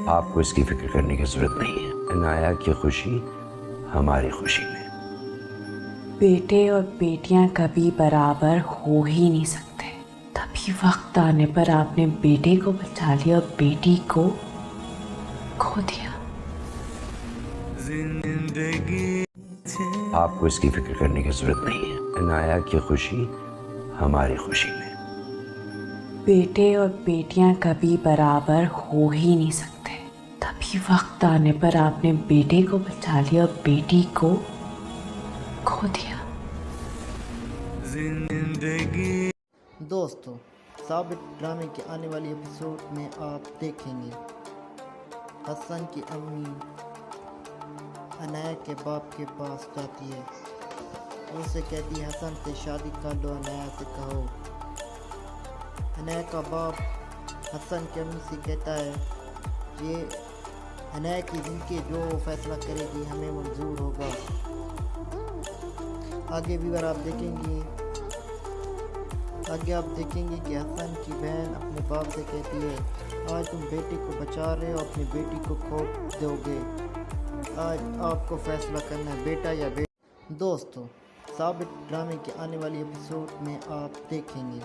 آپ کو اس کی فکر کرنے کی ضرورت نہیں ہے. عنایا کی خوشی ہماری خوشی میں. بیٹے اور بیٹیاں کبھی برابر ہو ہی نہیں سکتے. تبھی وقت آنے پر آپ نے بیٹے کو بچا لیا اور بیٹی کو کھو دیا. آپ کو اس کی فکر کرنے کی ضرورت نہیں ہے. عنایا کی خوشی ہماری خوشی میں. بیٹے اور بیٹیاں کبھی برابر ہو ہی نہیں سکتے. تبھی وقت آنے پر آپ نے بیٹے کو بچا لیا اور بیٹی کو کھو دیا. دوستو، ثابت ڈرامے کے آنے والی ایپیسوڈ میں آپ دیکھیں گے حسن کی امی عنایا کے باپ کے پاس جاتی ہے. اسے کہتی ہے حسن سے شادی کر لو، عنایا سے کہو. عنایا کا باپ حسن کی امی سے کہتا ہے یہ عنایا کی زندگی جو فیصلہ کرے گی ہمیں منظور ہوگا. آگے بھی اگر آپ دیکھیں گے کہ حسن کی بہن اپنے باپ سے کہتی ہے آج تم بیٹے کو بچا رہے ہو، اپنی بیٹی کو کھو دو گے. آج آپ کو فیصلہ کرنا ہے بیٹا یا بیٹی. دوستو، ثابت ڈرامے کے آنے والی ایپیسوڈ میں آپ دیکھیں گے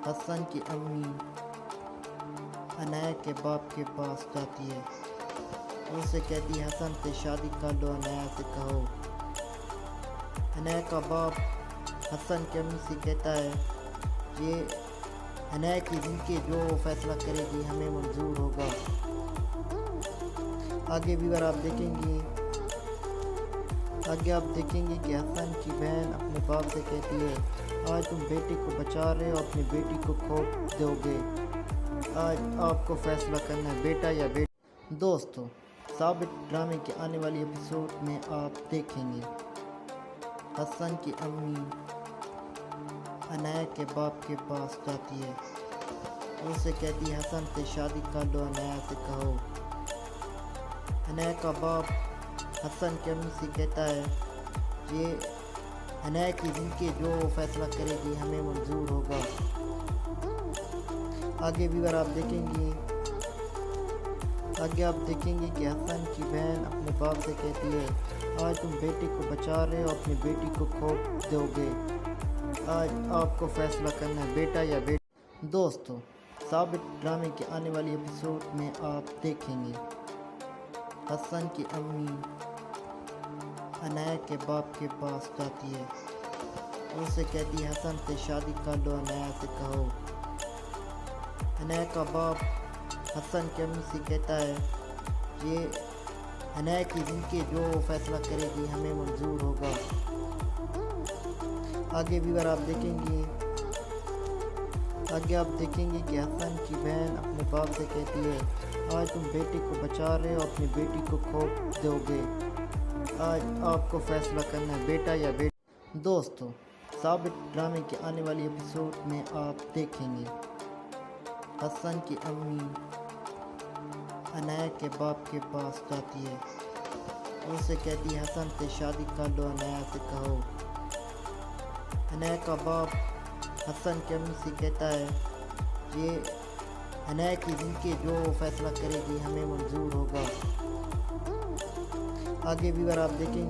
حسن کی امی عنایا کے باپ کے پاس جاتی ہے. اسے کہتی ہے حسن سے شادی کر لو، عنایا سے کہو. عنایا کا باپ حسن کی امی سے کہتا ہے یہ عنایا کی زندگی جو فیصلہ کرے گی ہمیں منظور ہوگا. آگے بھی اگر آپ دیکھیں گے کہ حسن کی بہن اپنے باپ سے کہتی ہے آج تم بیٹے کو بچا رہے ہو، اپنی بیٹی کو کھو دو گے. آج آپ کو فیصلہ کرنا ہے بیٹا یا بیٹی. دوستو، ثابت ڈرامے کے آنے والی ایپیسوڈ میں آپ دیکھیں گے حسن کی امی عنایا کے باپ کے پاس جاتی ہے. اسے کہتی ہے حسن سے شادی کر لو، عنایا سے کہو. عنایا کا باپ حسن کی امی سے کہتا ہے یہ عنایا کی زندگی جو فیصلہ کرے گی ہمیں منظور ہوگا. آگے بھی اگر آپ دیکھیں گے کہ حسن کی بہن اپنے باپ سے کہتی ہے آج تم بیٹے کو بچا رہے ہو، اپنی بیٹی کو کھو دو گے. آج آپ کو فیصلہ کرنا ہے بیٹا یا بیٹی. دوستو، ثابت ڈرامے کے آنے والی ایپیسوڈ میں آپ دیکھیں گے حسن کی امی عنایا کے باپ کے پاس جاتی ہے. اسے کہتی ہے حسن سے شادی کر لو، عنایا سے کہو. عنایا کا باپ حسن کی امی سے کہتا ہے یہ عنایا کی زندگی جو فیصلہ کرے گی ہمیں منظور ہوگا. آگے بھی اگر آپ دیکھیں گے کہ حسن کی بہن اپنے باپ سے کہتی ہے آج تم بیٹے کو بچا رہے ہو، اپنی بیٹی کو کھو دو گے. آج آپ کو فیصلہ کرنا ہے بیٹا یا بیٹی. دوستو، ثابت ڈرامے کے آنے والی ایپیسوڈ میں آپ دیکھیں گے حسن کی امی عنایا کے باپ کے پاس جاتی ہے. اسے کہتی ہے حسن سے شادی کر لو، عنایا سے کہو. عنایا کا باپ حسن کی امی سے کہتا ہے یہ عنایا کی زندگی جو فیصلہ کرے گی ہمیں منظور ہوگا. آگے بھی اگر آپ دیکھیں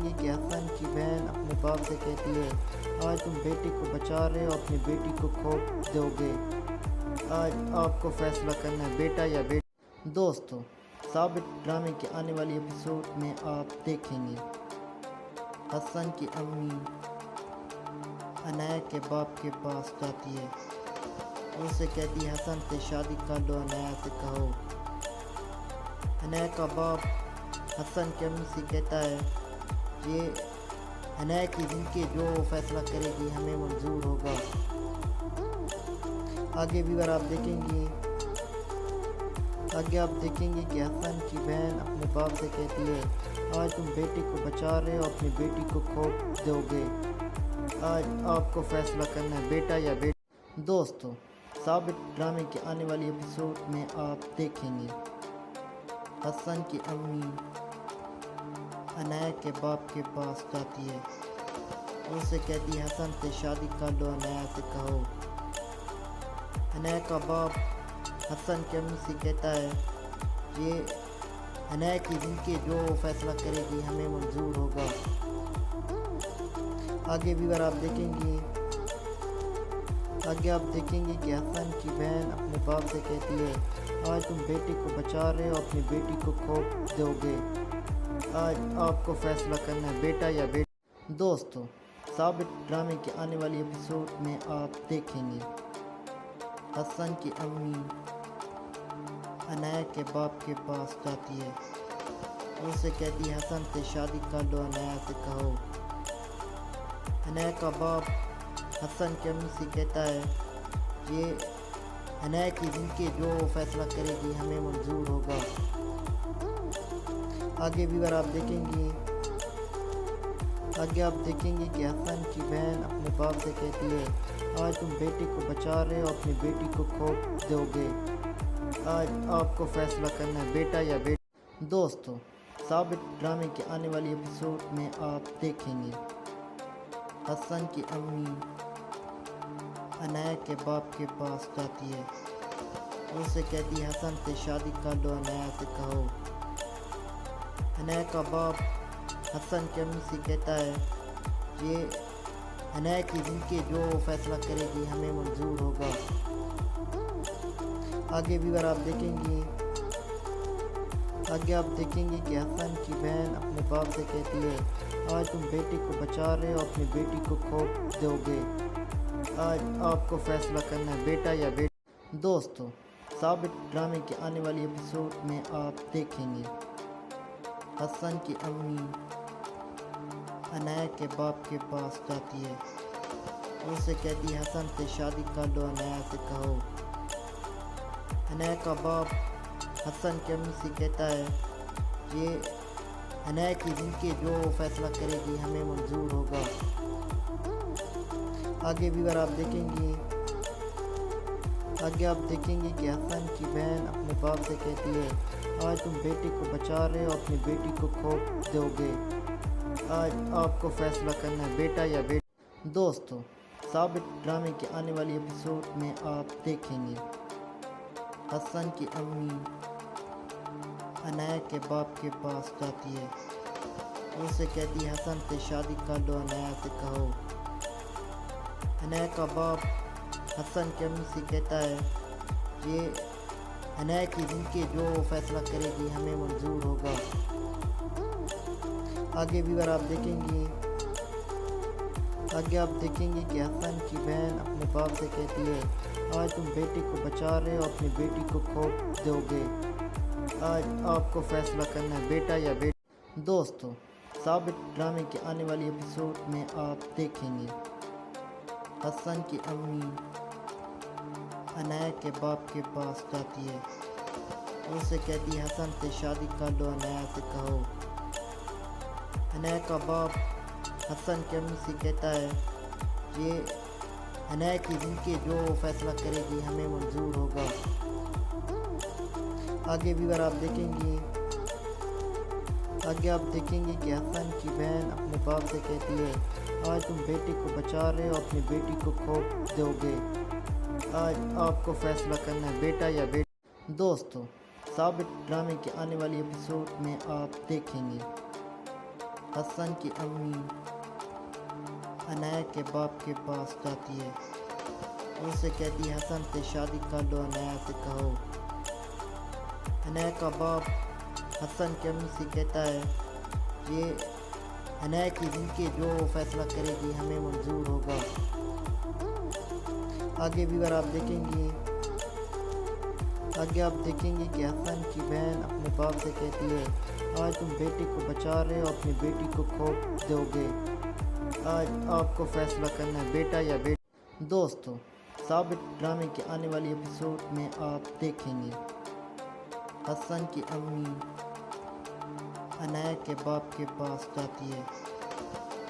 گے کہ حسن کی بہن اپنے باپ سے کہتی ہے آج تم بیٹے کو بچا رہے ہو، اپنی بیٹی کو کھو دو گے. آج آپ کو فیصلہ کرنا ہے بیٹا یا بیٹی. دوستو، ثابت ڈرامے کے آنے والی ایپیسوڈ میں آپ دیکھیں گے حسن کی امی عنایا کے باپ کے پاس جاتی ہے. اسے کہتی ہے حسن سے شادی کر لو، عنایا سے کہو. عنایا کا باپ حسن کی امی سے کہتا ہے یہ عنایا کی زندگی جو فیصلہ کرے گی ہمیں منظور ہوگا. آگے بھی اگر آپ دیکھیں گے کہ حسن کی بہن اپنے باپ سے کہتی ہے آج تم بیٹے کو بچا رہے ہو، اپنی بیٹی کو کھو دو گے. آج آپ کو فیصلہ کرنا ہے بیٹا یا بیٹی. دوستو، ثابت ڈرامے کے آنے والی ایپیسوڈ میں آپ دیکھیں گے حسن کی امی عنایا کے باپ کے پاس جاتی ہے. اسے کہتی ہے حسن سے شادی کر لو، عنایا سے کہو. हनैया का बाप हसन की अम्मी से कहता है ये हनैया की ज़िंदगी जो फैसला करेगी हमें मंजूर होगा। आगे भी अगर आप देखेंगे कि हसन की बहन अपने बाप से कहती है आज तुम बेटी को बचा रहे हो, अपनी बेटी को खो दोगे। आज आपको फैसला करना है बेटा या बेटी। दोस्तों, साबित ड्रामे के आने वाली एपिसोड में आप देखेंगे हसन की अम्मी अनाया के बाप के पास जाती है, उससे कहती है हसन से शादी कर लो, अनाया से कहो। अनाया का बाप हसन की अम्मी से कहता है ये अनाया की ज़िंदगी जो फैसला करेगी हमें मंजूर होगा। आगे भी अगर आप देखेंगे कि हसन की बहन अपने बाप से कहती है आज तुम बेटी को बचा रहे हो, अपनी बेटी को खो दोगे। आज आपको फैसला करना है बेटा या बेटी। दोस्तों, साबित ड्रामे के आने वाली एपिसोड में आप देखेंगे हसन की अम्मी अनाया के बाप के पास जाती है, उससे कहती है हसन से शादी कर लो, अनाया से कहो। अनाया का बाप हसन की अम्मी से कहता है ये अनाया की ज़िंदगी जो फैसला करेगी हमें मंजूर होगा। आगे भी अगर आप देखेंगे कि हसन की बहन अपने बाप से कहती है आज तुम बेटी को बचा रहे हो, अपनी बेटी को खो दोगे। आज आपको फैसला करना है बेटा या बेटी। दोस्तों, साबित ड्रामे के आने वाली एपिसोड में आप देखेंगे हसन की अम्मी अनाया के बाप के पास जाती है, उससे कहती है हसन से शादी कर लो, अनाया से कहो। अनाया का बाप हसन की अम्मी से कहता है ये अनाया की ज़िंदगी जो फैसला करेगी हमें मंजूर होगा। आगे भी अगर आप देखेंगे कि हसन की बहन अपने बाप से कहती है आज तुम बेटी को बचा रहे हो, अपनी बेटी को खो दोगे। आज आपको फैसला करना है बेटा या बेटी। दोस्तों, साबित ड्रामे के आने वाली एपिसोड में आप देखेंगे हसन की अम्मी अनाया के बाप के पास जाती है, उससे कहती है हसन से शादी कर लो, अनाया से कहो। अनाया का बाप हसन की अम्मी से कहता है ये अनाया की ज़िंदगी जो फैसला करेगी हमें मंजूर होगा। आगे भी अगर आप देखेंगे कि हसन की बहन अपने बाप से कहती है आज तुम बेटी को बचा रहे हो, अपनी बेटी को खो दोगे। आज आपको फैसला करना है बेटा या बेटी। दोस्तों, साबित ड्रामे के आने वाली एपिसोड में आप देखेंगे हसन की अम्मी अनाया के बाप के पास जाती है, उससे कहती है हसन से शादी कर लो, अनाया से कहो। अनाया का बाप हसन की अम्मी से कहता है ये अनाया की ज़िंदगी जो फैसला करेगी हमें मंजूर होगा। आगे भी अगर आप देखेंगे कि हसन की बहन अपने बाप से कहती है आज तुम बेटी को बचा रहे हो, अपनी बेटी को खो दोगे। आज आपको फैसला करना है बेटा या बेटी। दोस्तों, साबित ड्रामे के आने वाली एपिसोड में आप देखेंगे हसन की अम्मी अनाया के बाप के पास जाती है, उससे कहती है हसन से शादी कर लो, अनाया से कहो। अनाया का बाप हसन की अम्मी से कहता है ये अनाया की ज़िंदगी जो फैसला करेगी हमें मंजूर होगा। आगे भी अगर आप देखेंगे कि हसन की बहन अपने बाप से कहती है आज तुम बेटी को बचा रहे हो, अपनी बेटी को खो दोगे। आज आपको फैसला करना है बेटा या बेटी। दोस्तों, साबित ड्रामे के आने वाली एपिसोड में आप देखेंगे हसन की अम्मी अनाया के बाप के पास जाती है,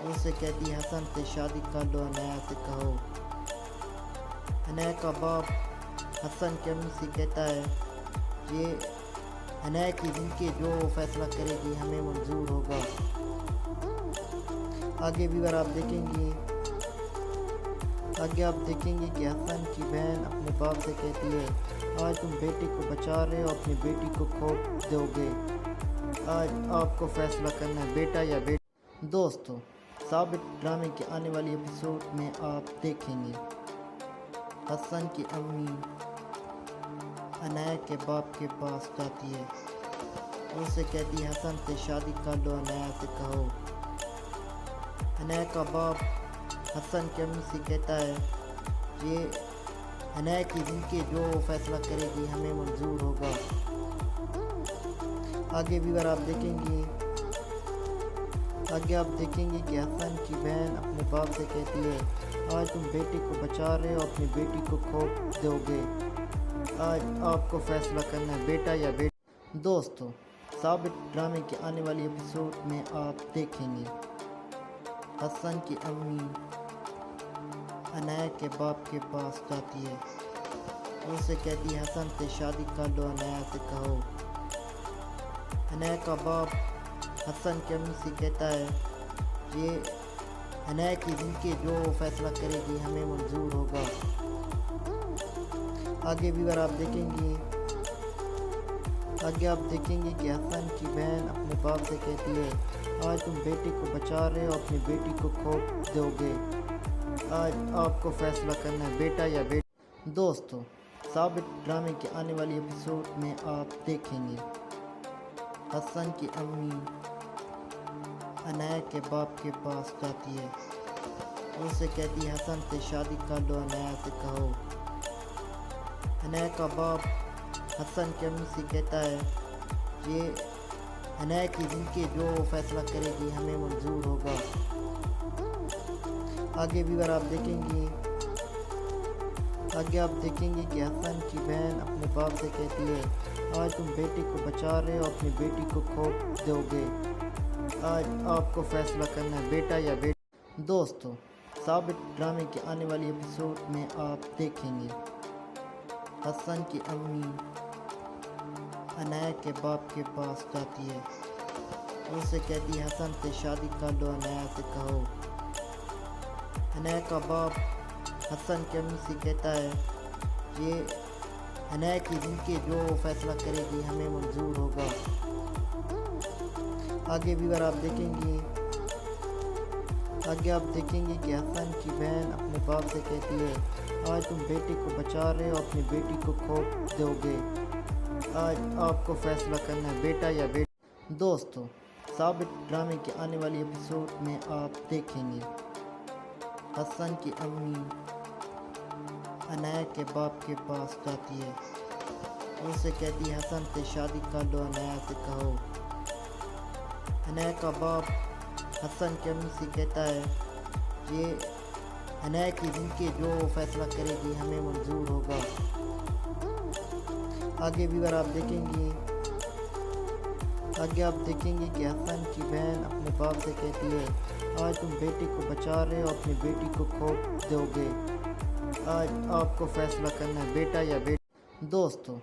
उससे कहती है हसन से शादी कर लो, अनाया से कहो। अनाया का बाप हसन की अम्मी से कहता है ये अनाया की ज़िंदगी जो फैसला करेगी हमें मंजूर होगा। आगे भी अगर आप देखेंगे आगे आप देखेंगे कि हसन की बहन अपने बाप से कहती है, आज तुम बेटी को बचा रहे हो, अपनी बेटी को खो दोगे। आज आपको फैसला करना है, बेटा या बेटी। दोस्तों, साबित ड्रामे के आने वाली एपिसोड में आप देखेंगे हसन की अम्मी अनाया के बाप के पास जाती है। उससे कहती है, हसन से शादी कर लो, अनाया से कहो। अनाया का बाप हसन की अम्मी से कहता है, ये अनाया की जिनके जो फैसला करेगी हमें मंजूर होगा। आगे भी अगर आप देखेंगे कि हसन की बहन अपने बाप से कहती है, आज तुम बेटी को बचा रहे हो, अपनी बेटी को खो दोगे। आज आपको फैसला करना है, बेटा या बेटी। दोस्तों, साबित ड्रामे के आने वाली एपिसोड में आप देखेंगे हसन की अम्मी अनाया के बाप के पास जाती है। उससे कहती है, हसन से शादी कर लो, अनाया से कहो। अनाया का बाप हसन की अम्मी से कहता है, ये अनाया की जिनके जो फैसला करेगी हमें मंजूर होगा। आगे भी अगर आप देखेंगे कि हसन की बहन अपने बाप से कहती है, आज तुम बेटी को बचा रहे हो, अपनी बेटी को खो दोगे। आज आपको फैसला करना है, बेटा या बेटी। दोस्तों, साबित ड्रामे के आने वाली एपिसोड में आप देखेंगे हसन की अम्मी अनाया के बाप के पास जाती है। उससे कहती है, हसन से शादी कर लो, अनाया से कहो। अनाया का बाप हसन की अम्मी से कहता है, ये अनाया की जिनके जो फैसला करेगी हमें मंजूर होगा। आगे भी अगर आप देखेंगे कि हसन की बहन अपने बाप से कहती है, आज तुम बेटी को बचा रहे हो, अपनी बेटी को खो दोगे। आज आपको फैसला करना है, बेटा या बेटी। दोस्तों, साबित ड्रामे के आने वाली एपिसोड में आप देखेंगे हसन की अम्मी अनाया के बाप के पास जाती है। उससे कहती है, हसन से शादी कर लो, अनाया से कहो। अनाया का बाप हसन की अम्मी से कहता है, ये अनाया की जिनके जो फैसला करेगी हमें मंजूर होगा। आगे भी अगर आप देखेंगे कि हसन की बहन अपने बाप से कहती है, आज तुम बेटी को बचा रहे हो, अपनी बेटी को खो दोगे। आज आपको फैसला करना है, बेटा या बेटी। दोस्तों, साबित ड्रामे के आने वाली एपिसोड में आप देखेंगे हसन की अम्मी अनाया के बाप के पास जाती है। उससे कहती है, हसन से शादी कर लो, अनाया से कहो। अनाया का बाप हसन की अम्मी से कहता है, ये अनाया की जिनके जो फैसला करेगी हमें मंजूर होगा। आगे भी अगर आप देखेंगे कि हसन की बहन अपने बाप से कहती है, आज तुम बेटी को बचा रहे हो, अपनी बेटी को खो दोगे। आज आपको फैसला करना है, बेटा या बेटी। दोस्तों,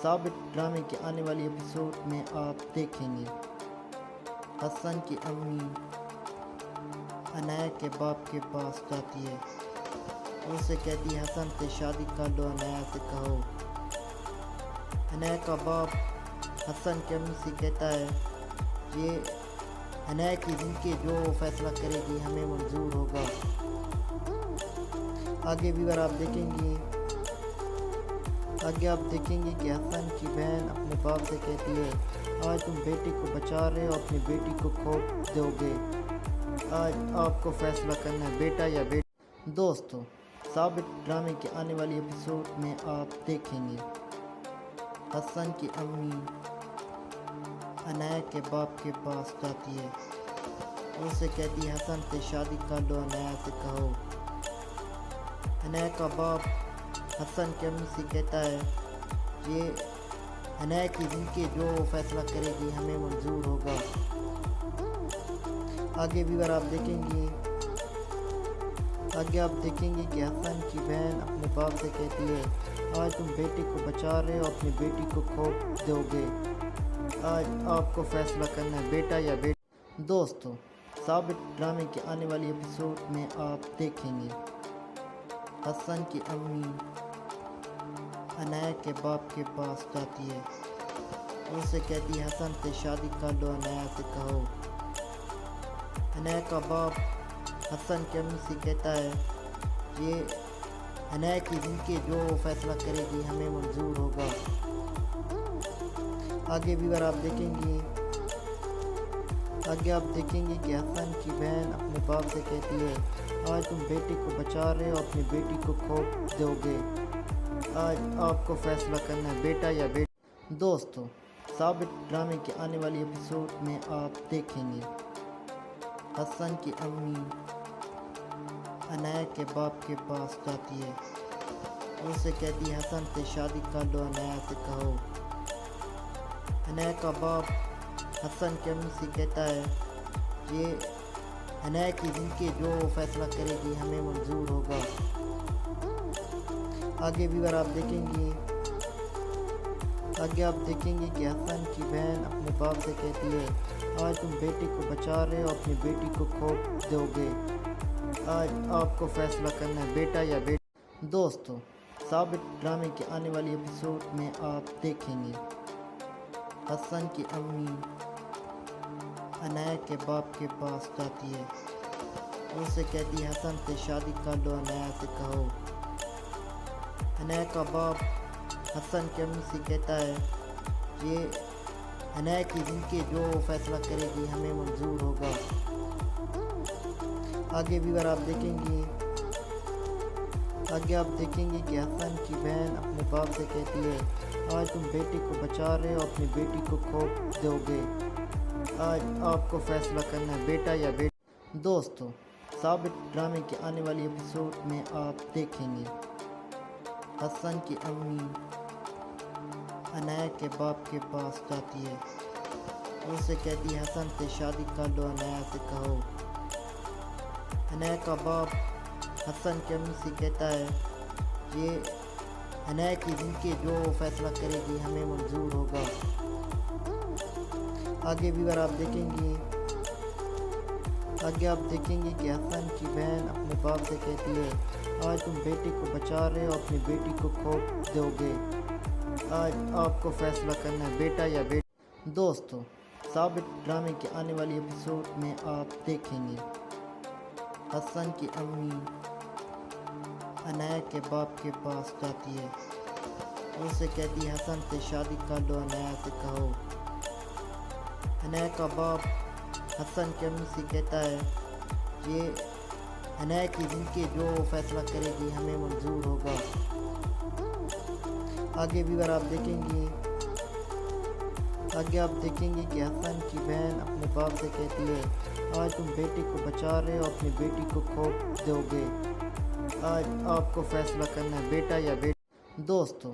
साबित ड्रामे के आने वाली एपिसोड में आप देखेंगे हसन की अम्मी अनाया के बाप के पास जाती है। उससे कहती है, हसन से शादी कर लो, अनाया से कहो। अनाया का बाप हसन की अम्मी से कहता है, ये अनाया की जिनके जो फैसला करेगी हमें मंजूर होगा। आगे भी अगर आप देखेंगे कि हसन की बहन अपने बाप से कहती है, आज तुम बेटी को बचा रहे हो, अपनी बेटी को खो दोगे। आज आपको फैसला करना है, बेटा या बेटी। दोस्तों, साबित ड्रामे के आने वाली एपिसोड में आप देखेंगे हसन की अम्मी अनाया के बाप के पास जाती है। उससे कहती है, हसन से शादी कर लो, अनाया से कहो। अनाया का बाप हसन की अम्मी से कहता है, ये अनाया की जिनके जो फैसला करेगी हमें मंजूर होगा। आगे भी अगर आप देखेंगे कि हसन की बहन अपने बाप से कहती है, आज तुम बेटी को बचा रहे हो, अपनी बेटी को खो दोगे। आज आपको फैसला करना है, बेटा या बेटी। दोस्तों, साबित ड्रामे के आने वाली एपिसोड में आप देखेंगे حسن کی امی عنایا کے باپ کے پاس جاتی ہے، اسے کہتی ہے حسن سے شادی کر لو، عنایا سے کہو۔ عنایا کا باپ حسن کی امی سے کہتا ہے یہ عنایا کی زندگی جو فیصلہ کرے گی ہمیں منظور ہوگا۔ آگے بھی آپ دیکھیں گے کہ حسن کی بہن اپنے باپ سے کہتی ہے آج تم بیٹے کو بچا رہے ہو، اپنی بیٹی کو کھو دو گے، آج آپ کو فیصلہ کرنا ہے بیٹا یا بیٹی۔ دوستو، ثابت ڈرامے کے آنے والی ایپیسوڈ میں آپ دیکھیں گے حسن کی امی عنایا کے باپ کے پاس جاتی ہے، اسے کہتی ہے حسن سے شادی کر لو، عنایا سے کہو۔ عنایا کا باپ حسن کی امی سے کہتا ہے یہ عنایا کی زندگی جو فیصلہ کرے گی ہمیں منظور ہوگا۔ آگے بھی آپ دیکھیں گے کہ حسن کی بہن اپنے باپ سے کہتی ہے آج تم بیٹے کو بچا رہے ہو، اپنی بیٹی کو کھو دو گے، آج آپ کو فیصلہ کرنا ہے بیٹا یا بیٹی۔ دوستو، ثابت ڈرامے کے آنے والی ایپیسوڈ میں آپ دیکھیں گے حسن کی امی عنایا کے باپ کے پاس جاتی ہے، اسے کہتی ہے حسن سے شادی کر لو، عنایا سے کہو۔ عنایا کا باپ حسن کی امی سے کہتا ہے یہ عنایا کی زندگی جو فیصلہ کرے گی ہمیں منظور ہوگا۔ آگے بھی آپ دیکھیں گے کہ حسن کی بہن اپنے باپ سے کہتی ہے آج تم بیٹے کو بچا رہے ہو، اپنی بیٹی کو کھو دو گے، آج آپ کو فیصلہ کرنا ہے بیٹا یا بیٹی۔ دوستو، ثابت ڈرامے کے آنے والی ایپیسوڈ میں آپ دیکھیں گے حسن کی امی عنایا کے باپ کے پاس جاتی ہے، اسے کہتی ہے حسن سے شادی کر لو، عنایا سے کہو۔ عنایا کا باپ حسن کی امی سے کہتا ہے یہ عنایا کی زندگی جو فیصلہ کرے گی ہمیں منظور ہوگا۔ آگے بھی آپ دیکھیں گے کہ حسن کی بہن اپنے باپ سے کہتی ہے آج تم بیٹے کو بچا رہے ہو، اپنی بیٹی کو کھو دو گے، آج آپ کو فیصلہ کرنا ہے بیٹا یا بیٹی۔ دوستو، ثابت ڈرامے کے آنے والی ایپیسوڈ میں آپ دیکھیں گے حسن کی امی عنایا کے باپ کے پاس جاتی ہے، اسے کہتی ہے حسن سے شادی کر لو، عنایا سے کہو۔ عنایا کا باپ حسن کی امی سے کہتا ہے یہ عنایا کی زندگی جو فیصلہ کرے گی ہمیں منظور ہوگا۔ آگے بھی آپ دیکھیں گے کہ حسن کی بہن اپنے باپ سے کہتی ہے آج تم بیٹے کو بچا رہے ہو، اپنی بیٹی کو کھو دو گے، آج آپ کو فیصلہ کرنا ہے بیٹا یا بیٹی۔ دوستو،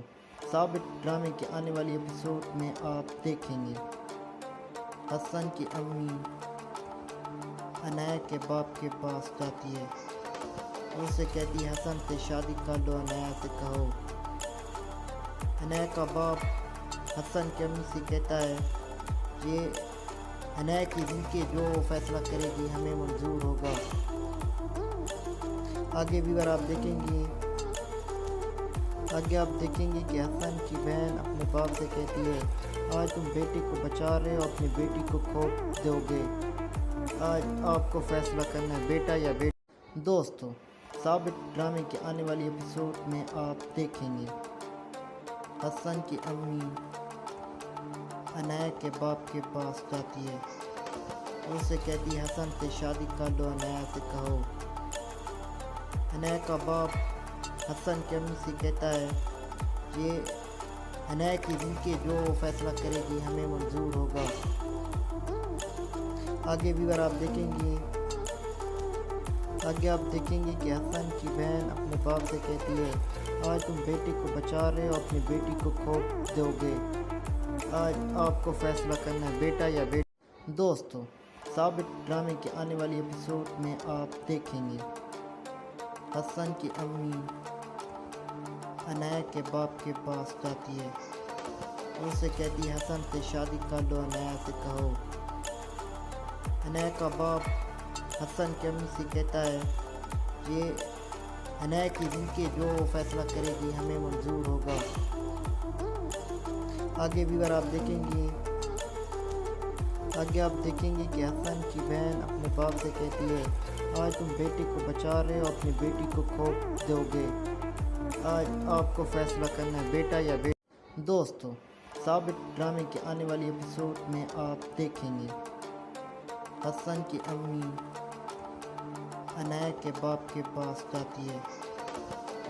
ثابت ڈرامے کے آنے والی ایپیسوڈ میں آپ دیکھیں گے حسن کی امی عنایا کے باپ کے پاس جاتی ہے، اسے کہتی ہے حسن سے شادی کر لو، عنایا سے کہو۔ عنایا کا باپ حسن کی امی سے کہتا ہے یہ عنایا کی زندگی جو فیصلہ کرے گی ہمیں منظور ہوگا۔ آگے بھی آپ دیکھیں گے کہ حسن کی بہن اپنے باپ سے کہتی ہے آج تم بیٹے کو بچا رہے ہو، اپنی بیٹی کو کھو دو گے، آج آپ کو فیصلہ کرنا ہے بیٹا یا بیٹی۔ دوستو، ثابت ڈرامے کے آنے والی ایپیسوڈ میں آپ دیکھیں گے حسن کی امی عنایا کے باپ کے پاس جاتی ہے، اسے کہتی ہے حسن سے شادی کر لو، عنایا سے کہو۔ عنایا کا باپ حسن کی امی سے کہتا ہے یہ عنایا کی زندگی جو فیصلہ کرے گی ہمیں منظور ہوگا۔ آگے بھی آپ دیکھیں گے کہ حسن کی بہن اپنے باپ سے کہتی ہے آج تم بیٹے کو بچا رہے ہو، اپنی بیٹی کو کھو دو گے، آج آپ کو فیصلہ کرنا ہے بیٹا یا بیٹی۔ دوستو، ثابت ڈرامے کے آنے والی ایپیسوڈ میں آپ دیکھیں گے حسن کی امی عنایا کے باپ کے پاس جاتی ہے، اسے کہتی ہے حسن سے شادی کر لو، عنایا سے کہو۔ عنایا کا باپ حسن کی امی سے کہتا ہے یہ हनाया की जिनके जो फैसला करेगी हमें मंजूर होगा। आगे भी अगर आप देखेंगे कि हसन की बहन अपने बाप से कहती है, आज तुम बेटी को बचा रहे हो, अपनी बेटी को खो दोगे। आज आपको फैसला करना है, बेटा या बेटी। दोस्तों, साबित ड्रामे के आने वाली एपिसोड में आप देखेंगे हसन की अम्मी अनाया के बाप के पास जाती है,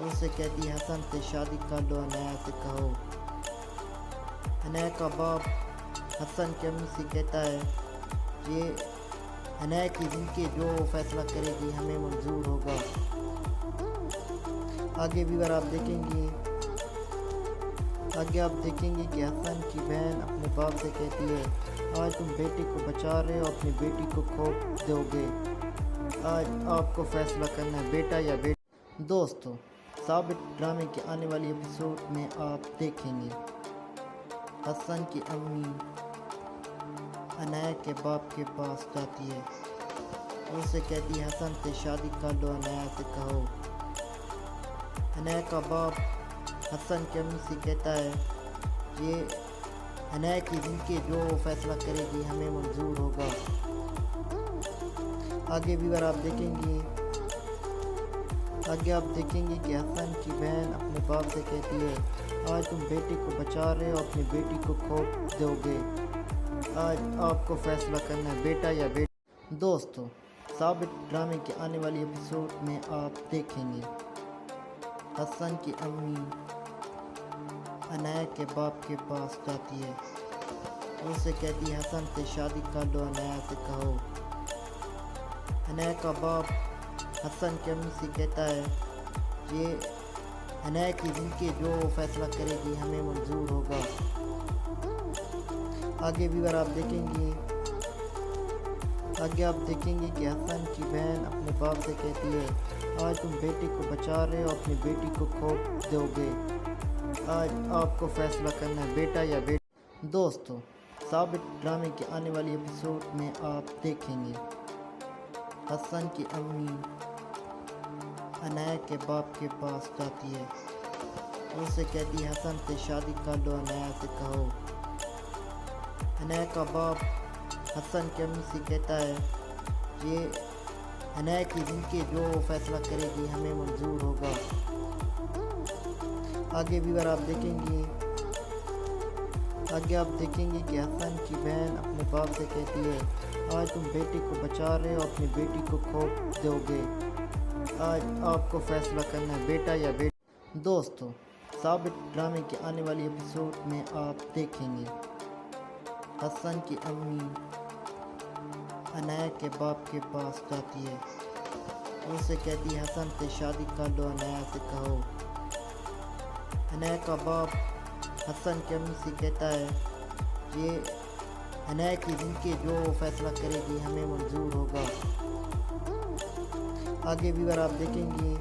उससे कहती है हसन से शादी कर लो, अनाया से कहो। अनाया का बाप हसन की अम्मी से कहता है, ये अनाया की जिनके जो फैसला करेगी हमें मंजूर होगा। आगे भी अगर आप देखेंगे कि हसन की बहन अपने बाप से कहती है, आज तुम बेटी को बचा रहे हो, अपनी बेटी को खो दोगे। आज आपको फैसला करना है, बेटा या बेटी। दोस्तों, साबित ड्रामे के आने वाली एपिसोड में आप देखेंगे हसन की अम्मी अनाया के बाप के पास जाती है, उससे कहती है हसन से शादी कर लो, अनाया से कहो। अनाया का बाप हसन की अम्मी से कहता है, ये अनाया की जिनके जो फैसला करेगी हमें मंजूर होगा। आगे भी अगर आप देखेंगे कि हसन की बहन अपने बाप से कहती है, आज तुम बेटी को बचा रहे हो, अपनी बेटी को खो दोगे। आज आपको फैसला करना है, बेटा या बेटी। दोस्तों, साबित ड्रामे के आने वाली एपिसोड में आप देखेंगे हसन की अम्मी अनाया के बाप के पास जाती है, उससे कहती है हसन से शादी कर लो, अनाया से कहो। अनाया का बाप हसन की अम्मी से कहता है, ये अनाया की जिनके जो फैसला करेगी हमें मंजूर होगा। आगे भी अगर आप देखेंगे कि हसन की बहन अपने बाप से कहती है, आज तुम बेटी को बचा रहे हो, अपनी बेटी को खो दोगे। आज आपको फैसला करना है, बेटा या बेटी। दोस्तों, साबित ड्रामे के आने वाली एपिसोड में आप देखेंगे हसन की अम्मी अनाया के बाप के पास जाती है, उससे कहती है हसन से शादी कर लो, अनाया से कहो। अनाया का बाप हसन की अम्मी से कहता है, ये अनाया की जिनके जो फैसला करेगी हमें मंजूर होगा। आगे भी अगर आप देखेंगे कि हसन की बहन अपने बाप से कहती है, आज तुम बेटी को बचा रहे हो, अपनी बेटी को खो दोगे। आज आपको फैसला करना है, बेटा या बेटी। दोस्तों, साबित ड्रामे के आने वाली एपिसोड में आप देखेंगे हसन की अम्मी अनाया के बाप के पास जाती है, उससे कहती है हसन से शादी कर लो, अनाया से कहो। अनाया का बाप हसन की अम्मी से कहता है, ये अनाया की जिनके जो फैसला करेगी हमें मंजूर होगा। आगे भी अगर आप देखेंगे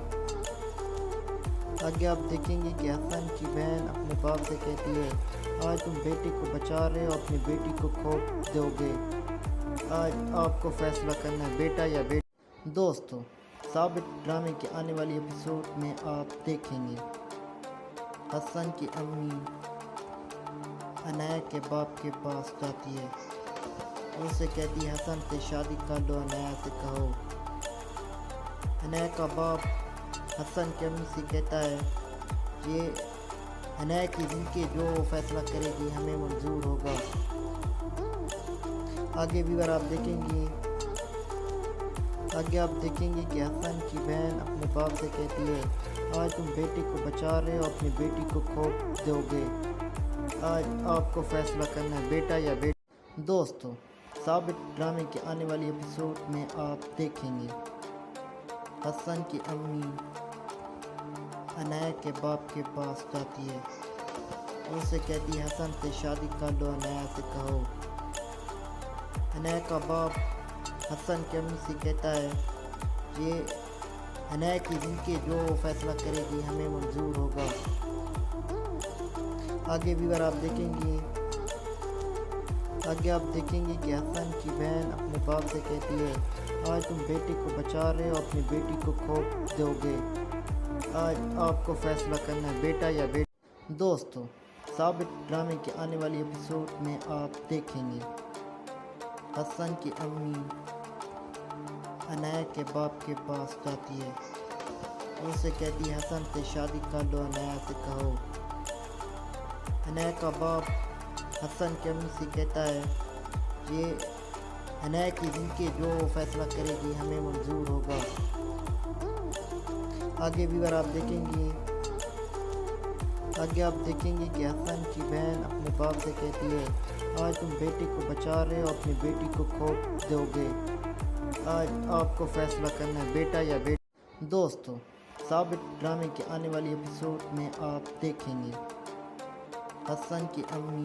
कि हसन की बहन अपने बाप से कहती है, आज तुम बेटी को बचा रहे हो, अपनी बेटी को खो दोगे। आज आपको फैसला करना है, बेटा या बेटी। दोस्तों, साबित ड्रामे के आने वाली एपिसोड में आप देखेंगे हसन की अम्मी अनाया के बाप के पास जाती है, उससे कहती है हसन से शादी कर लो, अनाया से कहो। अनाया का बाप हसन की अम्मी से कहता है, ये अनाया की जिनके जो फैसला करेगी हमें मंजूर होगा। आगे भी अगर आप देखेंगे कि हसन की बहन अपने बाप से कहती है, आज तुम बेटी को बचा रहे हो, अपनी बेटी को खो दोगे। आज आपको फैसला करना है, बेटा या बेटी। दोस्तों, साबित ड्रामे के आने वाली एपिसोड में आप देखेंगे हसन की अम्मी अनाया के बाप के पास जाती है, उससे कहती है हसन से शादी कर लो, अनाया से कहो। अनाया का बाप हसन की अम्मी से कहता है, ये अनाया की जिनके जो फैसला करेगी हमें मंजूर होगा। आगे भी अगर आप देखेंगे कि हसन की बहन अपने बाप से कहती है, आज तुम बेटी को बचा रहे हो, अपनी बेटी को खो दोगे। آج آپ کو فیصلہ کرنا ہے بیٹا یا بیٹی۔ دوستو، ثابت ڈرامے کے آنے والی ایپیسوڈ میں آپ دیکھیں گے حسن کی امی عنایہ کے باپ کے پاس جاتی ہے، اسے کہتی ہے حسن سے شادی کر لو، عنایہ سے کہو۔ عنایہ کا باپ حسن کی امی سے کہتا ہے یہ عنایہ کی زندگی جو فیصلہ کرے گی ہمیں منظور ہوگا۔ آگے بھی اگر آپ دیکھیں گے کہ حسن کی بہن اپنے باپ سے کہتی ہے آج تم بیٹی کو بچا رہے ہو، اپنی بیٹی کو کھو دو گے، آج آپ کو فیصلہ کرنا ہے بیٹا یا بیٹی۔ دوستو، ثابت ڈرامے کے آنے والی ایپیسوڈ میں آپ دیکھیں گے حسن کی امی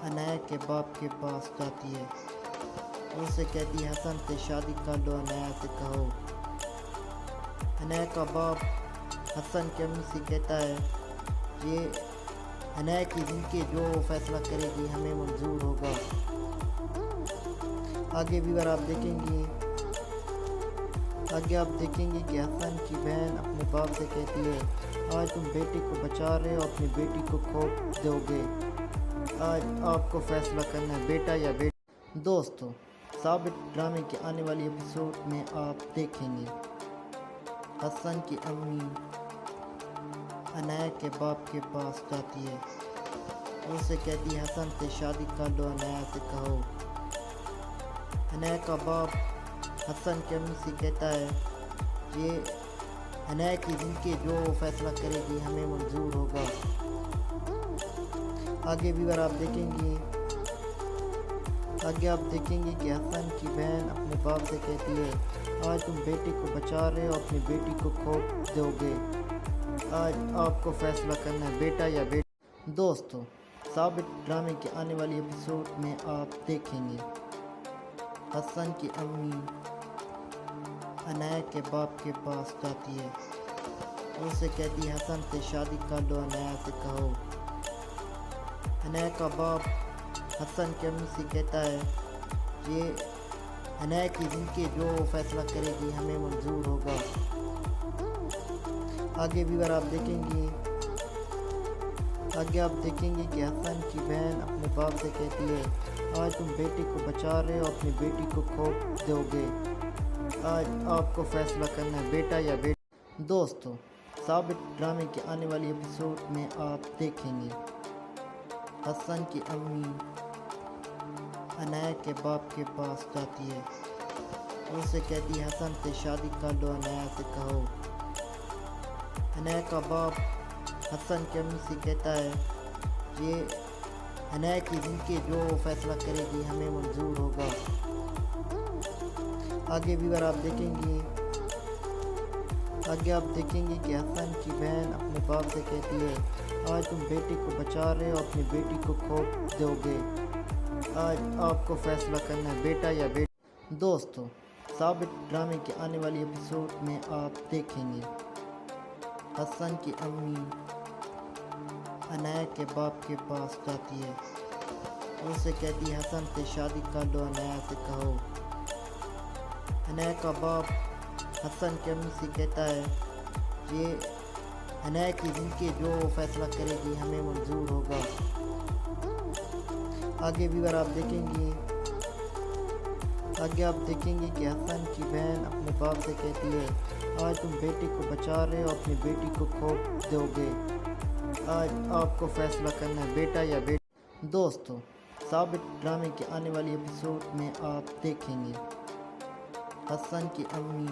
عنایہ کے باپ کے پاس جاتی ہے، اسے کہتی ہے حسن سے شادی کر لو، عنایہ سے کہو۔ عنایہ کا باپ حسن کی امی سے کہتا ہے یہ عنایہ کی زندگی جو فیصلہ کرے گی ہمیں منظور ہوگا۔ آگے بھی اگر آپ دیکھیں گے کہ حسن کی بہن اپنے باپ سے کہتی ہے آج تم بیٹی کو بچا رہے ہو، اپنی بیٹی کو کھو دو گے، آج آپ کو فیصلہ کرنا ہے بیٹا یا بیٹی۔ دوستو، ثابت ڈرامے کے آنے والی ایپیسوڈ میں آپ دیکھیں گے حسن کی امی عنایہ کے باپ کے پاس جاتی ہے، اسے کہتی ہے حسن سے شادی کر لو، عنایہ سے کہو۔ عنایہ کا باپ حسن کی امی سے کہتا ہے یہ عنایہ کی زندگی جو فیصلہ کرے گی ہمیں منظور ہوگا۔ آگے بھی اگر آپ دیکھیں گے کہ حسن کی بہن اپنے باپ سے کہتی ہے آج تم بیٹی کو بچا رہے ہو، اپنی بیٹی کو کھو دو گے، آج آپ کو فیصلہ کرنا ہے بیٹا یا بیٹی۔ دوستو، ثابت ڈرامے کے آنے والی ایپیسوڈ میں آپ دیکھیں گے حسن کی امی عنایہ کے باپ کے پاس جاتی ہے، اسے کہتی ہے حسن سے شادی کر لو، عنایہ سے کہو۔ عنایہ کا باپ حسن کی امی سے کہتا ہے یہ عنایہ کی زندگی جو فیصلہ کرے گی ہمیں منظور ہوگا۔ آگے بھی اگر آپ دیکھیں گے کہ حسن کی بہن اپنے باپ سے کہتی ہے آج تم بیٹی کو بچا رہے ہو، اپنی بیٹی کو کھو دو گے، آج آپ کو فیصلہ کرنا ہے بیٹا یا بیٹی۔ دوستو، ثابت ڈرامے کے آنے والی ایپیسوڈ میں آپ دیکھیں گے حسن کی امی عنایہ کے باپ کے پاس جاتی ہے، اسے کہتی ہے حسن سے شادی کر لو، عنایہ سے کہو۔ عنایہ کا باپ حسن کی امی سے کہتا ہے یہ عنایہ کی زندگی جو فیصلہ کرے گی ہمیں منظور ہوگا۔ آگے بھی اگر آپ دیکھیں گے کہ حسن کی بہن اپنے باپ سے کہتی ہے آج تم بیٹی کو بچا رہے ہو، اپنی بیٹی کو کھو دو گے، آج آپ کو فیصلہ کرنا ہے بیٹا یا بیٹی۔ دوستو، ثابت ڈرامے کے آنے والی ایپیسوڈ میں آپ دیکھیں گے حسن کی امی عنایہ کے باپ کے پاس جاتی ہے، اسے کہتی ہے حسن سے شادی کر لو، عنایہ سے کہو۔ عنایہ کا باپ حسن کی امی سے کہتا ہے یہ عنایہ کی زندگی جو فیصلہ کرے گی ہمیں منظور ہوگا۔ آگے بھی اگر آپ دیکھیں گے کہ حسن کی بہن اپنے باپ سے کہتی ہے آج تم بیٹی کو بچا رہے ہو، اپنی بیٹی کو کھو دو گے، آج آپ کو فیصلہ کرنا ہے بیٹا یا بیٹی۔ دوستو، ثابت ڈرامے کے آنے والی ایپیسوڈ میں آپ دیکھیں گے حسن کی امی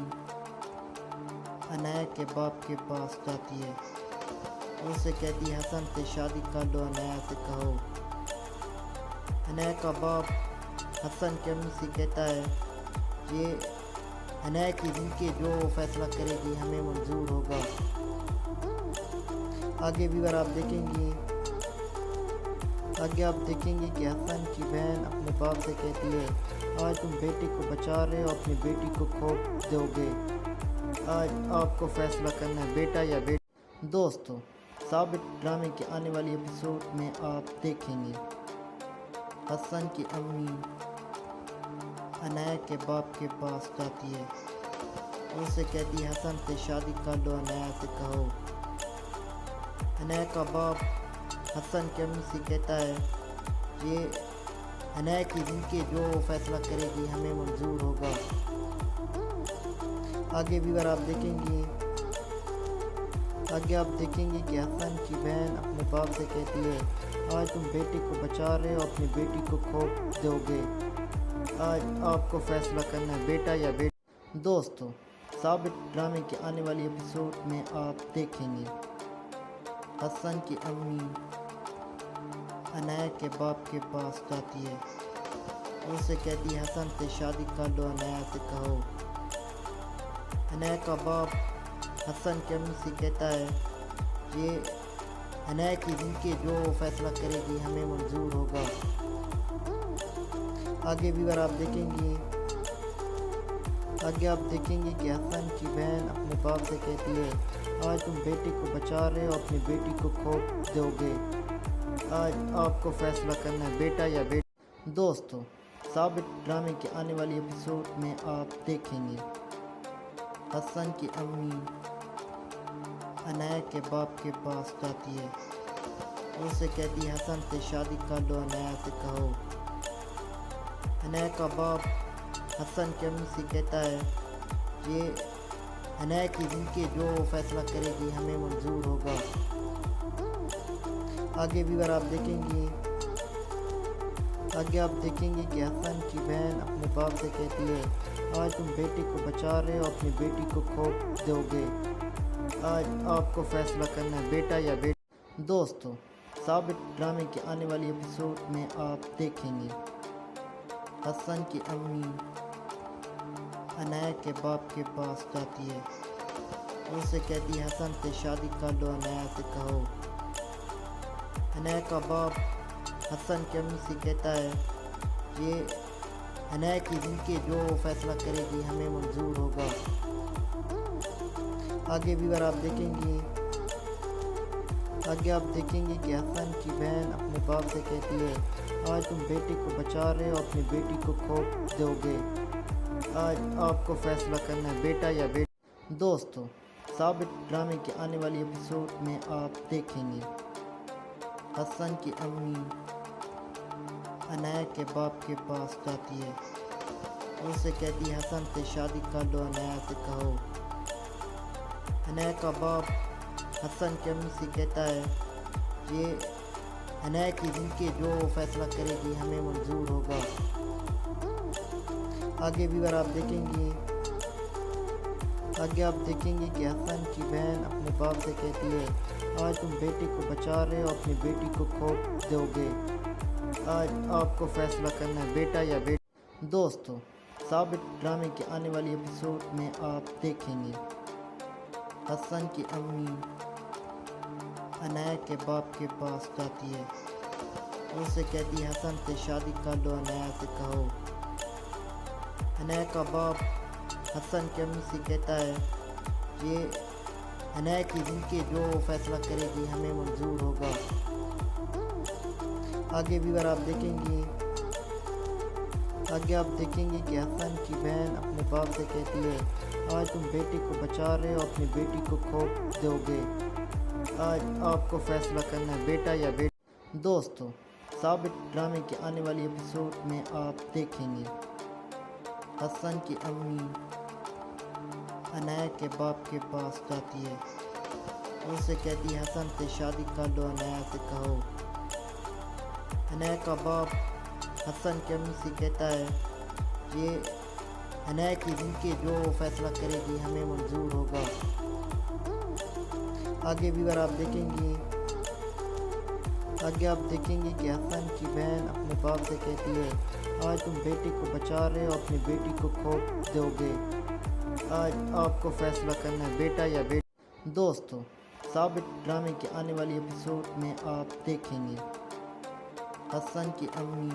عنایہ کے باپ کے پاس جاتی ہے، اسے کہتی ہے حسن سے شادی کر لو، عنایہ سے کہو۔ عنایہ کا باپ حسن کی امی سے کہتا ہے یہ عنایہ کی زندگی جو فیصلہ کرے گی ہمیں منظور ہوگا۔ آگے بھی اگر آپ دیکھیں گے کہ حسن کی بہن اپنے باپ سے کہتی ہے آج تم بیٹی کو بچا رہے ہو، اپنی بیٹی کو کھو دو گے، آج آپ کو فیصلہ کرنا ہے بیٹا یا بیٹی۔ دوستو، ثابت ڈرامے کے آنے والی ایپیسوڈ میں آپ دیکھیں گے حسن کی امی عنایہ کے باپ کے پاس جاتی ہے، उससे कहती है हसन से शादी कर लो अनाया से कहो। अनाया का बाप हसन की अम्मी से कहता है ये अनाया की जिंदगी जो फैसला करेगी हमें मंजूर होगा। आगे भी आप देखेंगे कि हसन की बहन अपने बाप से कहती है आज तुम बेटे को बचा रहे हो, अपनी बेटी को खो दोगे। आज आपको फैसला करना है बेटा या बेटी। दोस्तों, साबित ड्रामे के आने वाली एपिसोड में आप देखेंगे हसन की अम्मी अनाया के बाप के पास जाती है। उससे कहती है हसन से शादी कर लो अनाया से कहो। अनाया का बाप हसन की अम्मी से कहता है ये अनाया की जिंदगी जो फैसला करेगी हमें मंजूर होगा। आगे भी आप देखेंगे कि हसन की बहन अपने बाप से कहती है आज तुम बेटे को बचा रहे हो, अपनी बेटी को खो दोगे। आज आपको फैसला करना है बेटा या बेटी। दोस्तों, साबित ड्रामे के आने वाली एपिसोड में आप देखेंगे हसन की अम्मी अनाया के बाप के पास जाती है। उससे कहती है हसन से शादी कर लो अनाया से कहो। अनाया का बाप हसन की अम्मी से कहता है ये अनाया की जिंदगी जो फैसला करेगी हमें मंजूर होगा। आगे भी आप देखेंगे कि हसन की बहन अपने बाप से कहती है आज तुम बेटे को बचा रहे हो, अपनी बेटी को खो दोगे। आज आपको फैसला करना है बेटा या बेटी। दोस्तों, साबित ड्रामे के आने वाली एपिसोड में आप देखेंगे हसन की अम्मी अनाया के बाप के पास जाती है। उससे कहती है हसन से शादी कर लो अनाया से कहो। अनाया का बाप हसन की अम्मी से कहता है ये अनाया की जिंदगी जो फैसला करेगी हमें मंजूर होगा। आगे भी आप देखेंगे कि हसन की बहन अपने बाप से कहती है आज तुम बेटे को बचा रहे हो, अपनी बेटी को खो दोगे। आज आपको फैसला करना है बेटा या बेटी। दोस्तों, साबित ड्रामे के आने वाली एपिसोड में आप देखेंगे हसन की अम्मी अनाया के बाप के पास जाती है। उससे कहती है हसन से शादी कर लो अनाया से कहो। अनाया का बाप हसन की अम्मी से कहता है ये अनाया की जिंदगी जो फैसला करेगी हमें मंजूर होगा। आगे भी आप देखेंगे कि हसन की बहन अपने बाप से कहती है आज तुम बेटे को बचा रहे हो, अपनी बेटी को खो दोगे। आज आपको फैसला करना है बेटा या बेटी। दोस्तों, साबित ड्रामे के आने वाली एपिसोड में आप देखेंगे हसन की अम्मी अनाया के बाप के पास जाती है। उससे कहती है हसन से शादी कर लो अनाया से कहो। अनाया का बाप हसन की अम्मी से कहता है ये अनाया की जिंदगी जो फैसला करेगी हमें मंजूर होगा। आगे भी आप देखेंगे कि हसन की बहन अपने बाप से कहती है आज तुम बेटे को बचा रहे हो, अपनी बेटी को खो दोगे। आज आपको फैसला करना है बेटा या बेटी। दोस्तों, साबित ड्रामे के आने वाली एपिसोड में आप देखेंगे हसन की अम्मी अनाया के बाप के पास जाती है। उससे कहती है हसन से शादी कर लो अनाया से कहो। अनाया का बाप हसन की अम्मी से कहता है ये अनाया की जिंदगी जो फैसला करेगी हमें मंजूर होगा। आगे भी आप देखेंगे कि हसन की बहन अपने बाप से कहती है आज तुम बेटे को बचा रहे हो, अपनी बेटी को खो दोगे। आज आपको फैसला करना है बेटा या बेटी। दोस्तों, साबित ड्रामे के आने वाली एपिसोड में आप देखेंगे हसन की अम्मी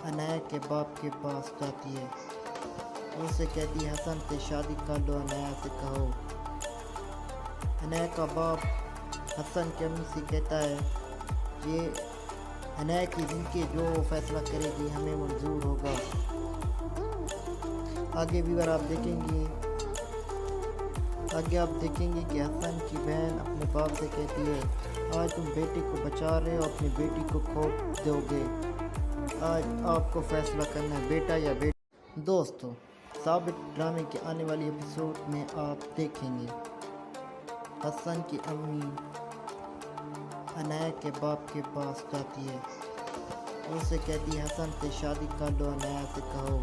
अनाया के बाप के पास जाती है। उससे कहती है हसन से शादी कर लो अनाया से कहो। अनाया का बाप हसन की अम्मी से कहता है ये अनाया की जिंदगी जो फैसला करेगी हमें मंजूर होगा। आगे भी अगर आप देखेंगे कि हसन की बहन अपने बाप से कहती है, आज तुम बेटे को बचा रहे हो, अपनी बेटी को खो दोगे। आज आपको फैसला करना है, बेटा या बेटी। दोस्तों, साबित ड्रामे के आने वाली एपिसोड में आप देखेंगे हसन की अम्मी अनाया के बाप के पास जाती है, उनसे कहती है, हसन से शादी कर लो, अनाया से कहो।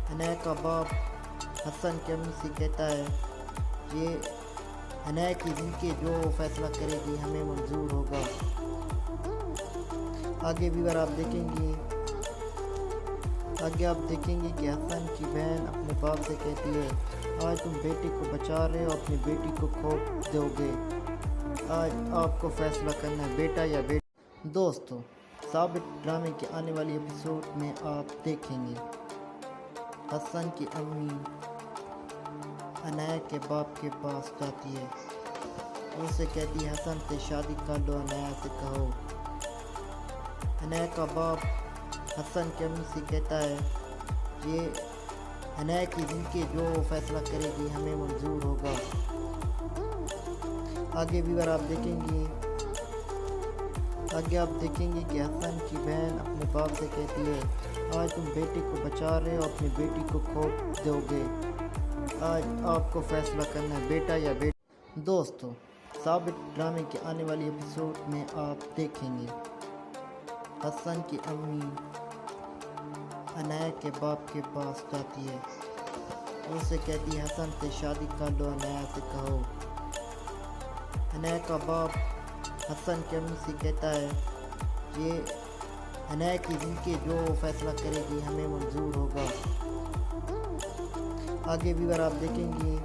अनाया का बाप हसन की अम्मी से कहता है, ये अनाया की जिनके जो फैसला करेगी हमें मंजूर होगा। आगे भी अगर आप देखेंगे कि हसन की बहन अपने बाप से कहती है, आज तुम बेटे को बचा रहे हो, अपनी बेटी को खो दोगे। आज आपको फैसला करना है, बेटा या बेटी। दोस्तों, साबित ड्रामे के आने वाली एपिसोड में आप देखेंगे हसन की अम्मी अनाया के बाप के पास जाती है, उनसे कहती है, हसन से शादी कर लो, अनाया से कहो। अनाया का बाप हसन की अम्मी से कहता है, ये अनाया की जिनके जो फैसला करेगी हमें मंजूर होगा। आगे भी अगर आप देखेंगे कि हसन की बहन अपने बाप से कहती है, आज तुम बेटे को बचा रहे हो, अपनी बेटी को खो दोगे। आज आपको फैसला करना है, बेटा या बेटी। दोस्तों, साबित ड्रामे के आने वाली एपिसोड में आप देखेंगे हसन की अम्मी अनाया के बाप के पास जाती है, उनसे कहती है, हसन से शादी कर लो, अनाया से कहो। अनाया का बाप हसन की अम्मी से कहता है, ये अनाया की जिनके जो फैसला करेगी हमें मंजूर होगा। आगे भी अगर आप देखेंगे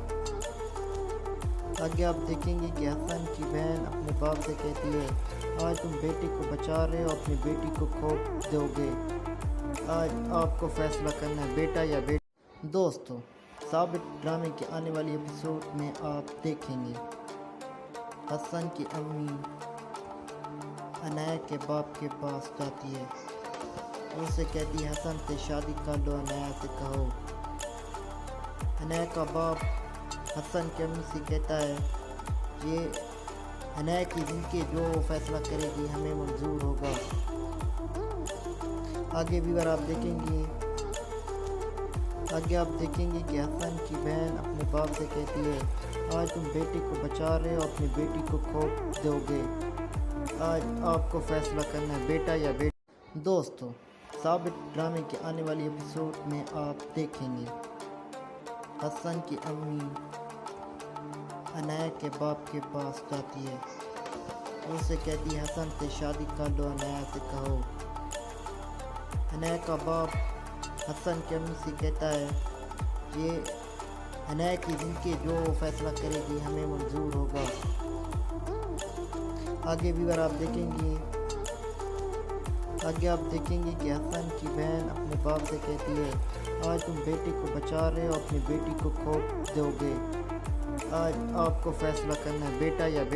कि हसन की बहन अपने बाप से कहती है, आज तुम बेटे को बचा रहे हो, अपनी बेटी को खो दोगे। आज आपको फैसला करना है, बेटा या बेटी। दोस्तों, साबित ड्रामे के आने वाली एपिसोड में आप देखेंगे हसन की अम्मी अनाया के बाप के पास जाती है, उनसे कहती है, हसन से शादी कर लो, अनाया से कहो। अनाया का बाप हसन की अम्मी से कहता है, ये अनाया की जिनके जो फैसला करेगी हमें मंजूर होगा। आगे भी अगर आप देखेंगे कि हसन की बहन अपने बाप से कहती है, आज तुम बेटे को बचा रहे हो, अपनी बेटी को खो दोगे। आज आपको फैसला करना है, बेटा या बेटी। दोस्तों, साबित ड्रामे के आने वाली एपिसोड में आप देखेंगे हसन की अम्मी अनाया के बाप के पास जाती है, उनसे कहती है, हसन से शादी कर लो, अनाया से कहो। अनाया का बाप हसन की अम्मी से कहता है, ये अनाया की जिनके जो फैसला करेगी हमें मंजूर होगा। आगे भी अगर आप देखेंगे कि हसन की बहन अपने बाप से कहती है, आज तुम बेटे को बचा रहे हो, अपनी बेटी को खो दोगे। आज आपको फैसला करना है, बेटा या बेटी।